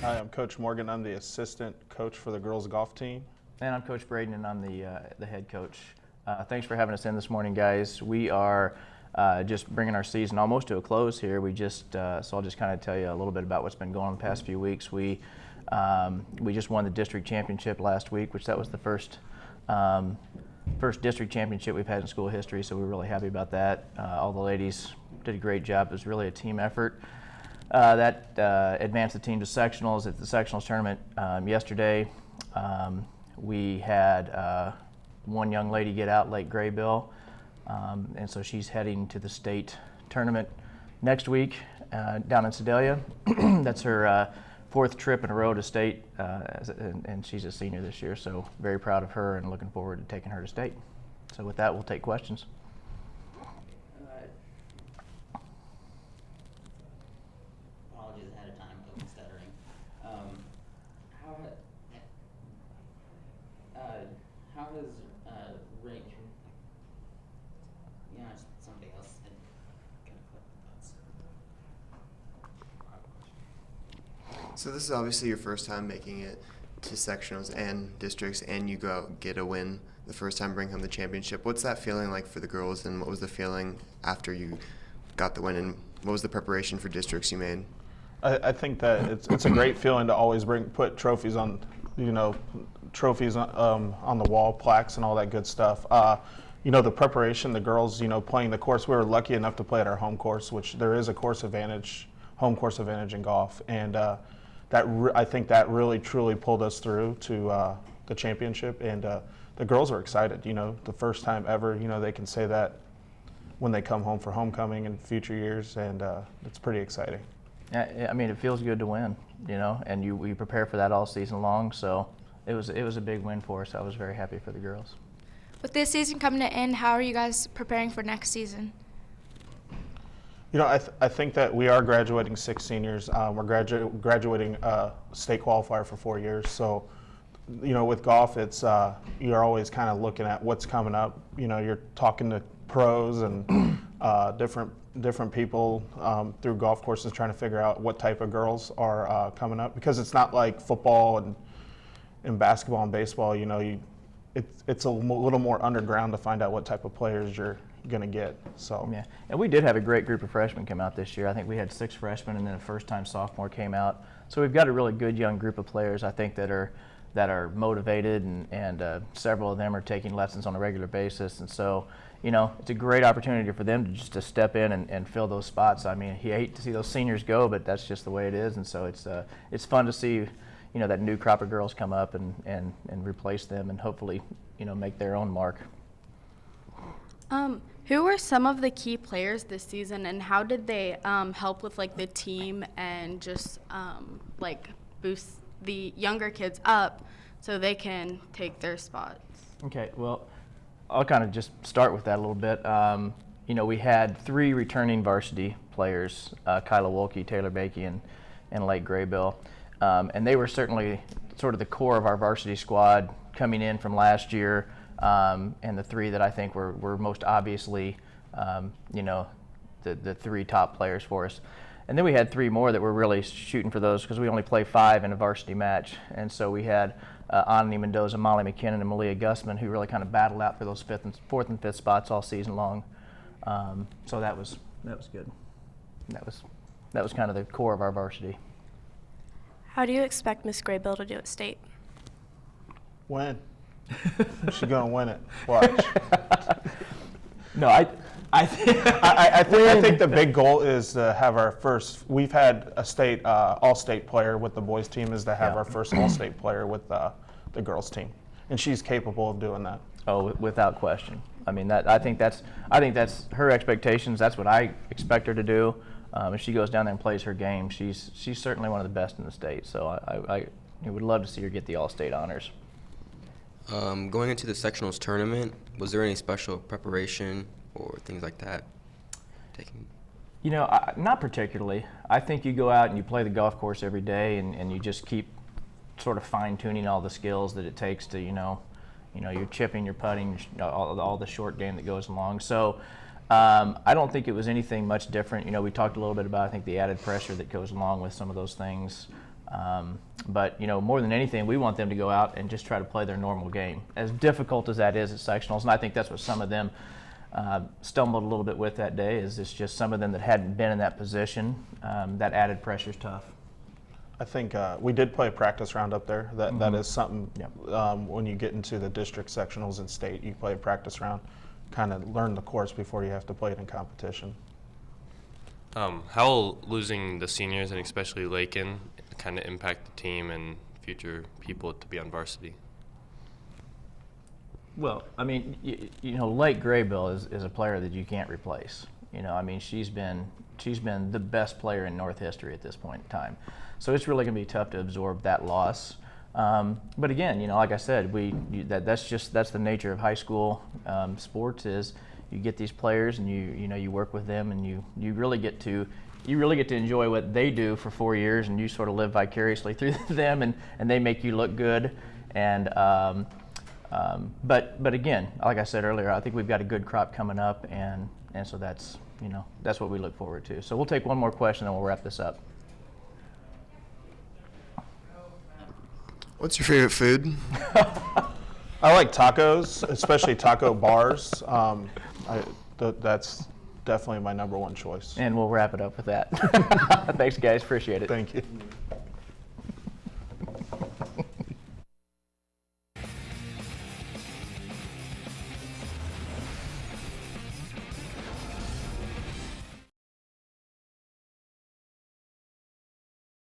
Hi, I'm Coach Morgan. I'm the assistant coach for the girls golf team. And I'm Coach Braden, and I'm the head coach. Thanks for having us in this morning, guys. We are just bringing our season almost to a close here. So I'll just kind of tell you a little bit about what's been going on the past few weeks. We just won the district championship last week, which that was the first district championship we've had in school history, so we're really happy about that. All the ladies did a great job. It was really a team effort. That advanced the team to sectionals at the sectionals tournament yesterday. We had one young lady get out, Lake Graybill, and so she's heading to the state tournament next week down in Sedalia. That's her fourth trip in a row to state, and she's a senior this year, so very proud of her and looking forward to taking her to state. So with that, we'll take questions. Apologies ahead of time, I'm stuttering. How has range? Yeah, somebody else had kind of thoughts. So this is obviously your first time making it to sectionals and districts, and you go out and get a win the first time, bring home the championship. What's that feeling like for the girls, and what was the feeling after you got the win, and what was the preparation for districts you made? I think that it's a great feeling to always put trophies on, trophies on the wall, plaques and all that good stuff. The preparation, the girls, playing the course, we were lucky enough to play at our home course, which there is a home course advantage in golf, and I think that really truly pulled us through to the championship, and the girls were excited. The first time ever, they can say that when they come home for homecoming in future years, and it's pretty exciting. Yeah, I mean, it feels good to win, and we prepare for that all season long. So it was a big win for us. I was very happy for the girls. With this season coming to end, how are you guys preparing for next season? I think that we are graduating 6 seniors. We're graduating state qualifier for 4 years. So, with golf, it's you're always kind of looking at what's coming up. You're talking to pros and different people through golf courses, trying to figure out what type of girls are coming up, because it's not like football and basketball and baseball. It's a little more underground to find out what type of players you're going to get. So yeah, and we did have a great group of freshmen come out this year. I think we had 6 freshmen, and then a first-time sophomore came out. So we've got a really good young group of players, I think, that are motivated, and several of them are taking lessons on a regular basis. And so, it's a great opportunity for them to step in and fill those spots. I mean, you hate to see those seniors go, but that's just the way it is. And so it's fun to see, that new crop of girls come up and replace them, and hopefully, make their own mark. Who were some of the key players this season, and how did they help with the team and just boost the younger kids up so they can take their spots? Okay, well, I'll kind of just start with that a little bit. We had 3 returning varsity players, Kyla Wolke, Taylor Bakey, and Lake Graybill, and they were certainly sort of the core of our varsity squad coming in from last year. And the 3 that I think were most obviously, the 3 top players for us. And then we had 3 more that were really shooting for those, because we only play 5 in a varsity match. And so we had Anani Mendoza, Molly McKinnon, and Malia Gusman, who really kind of battled out for those 4th and 5th spots all season long. So that was good. That was kind of the core of our varsity. How do you expect Miss Graybill to do at state? Win. She's gonna win it. Watch. No, I think the big goal is to have our first. We've had a state all-state player with the boys team. Is to have our first all-state player with the girls team, and she's capable of doing that. Oh, without question. I mean, I think that's her expectations. That's what I expect her to do. If she goes down there and plays her game, she's certainly one of the best in the state. So I would love to see her get the all-state honors. Going into the sectionals tournament, was there any special preparation or things like that? Not particularly. I think you go out and you play the golf course every day, and you just keep sort of fine-tuning all the skills that it takes to, you're chipping, you're putting, all the short game that goes along. So I don't think it was anything much different. We talked a little bit about, I think, the added pressure that goes along with some of those things. But more than anything, we want them to go out and just try to play their normal game, as difficult as that is at sectionals. And I think that's what some of them stumbled a little bit with that day. Is it's just some of them that hadn't been in that position. That added pressure is tough. I think we did play a practice round up there. That is something. Yep. When you get into the district sectionals in state, you play a practice round, kind of learn the course before you have to play it in competition. How will losing the seniors and especially Lakin kind of impact the team and future people to be on varsity? Well, I mean, Lake Graybill is a player that you can't replace. I mean, she's been the best player in North history at this point in time. So it's really going to be tough to absorb that loss. But again, like I said, that's the nature of high school sports. Is you get these players and you work with them, and you really get to enjoy what they do for 4 years, and you sort of live vicariously through them, and they make you look good. And but again, like I said earlier, I think we've got a good crop coming up, and so that's what we look forward to. So we'll take one more question, and we'll wrap this up. What's your favorite food? I like tacos, especially taco bars. That's definitely my #1 choice. And we'll wrap it up with that. Thanks, guys. Appreciate it. Thank you.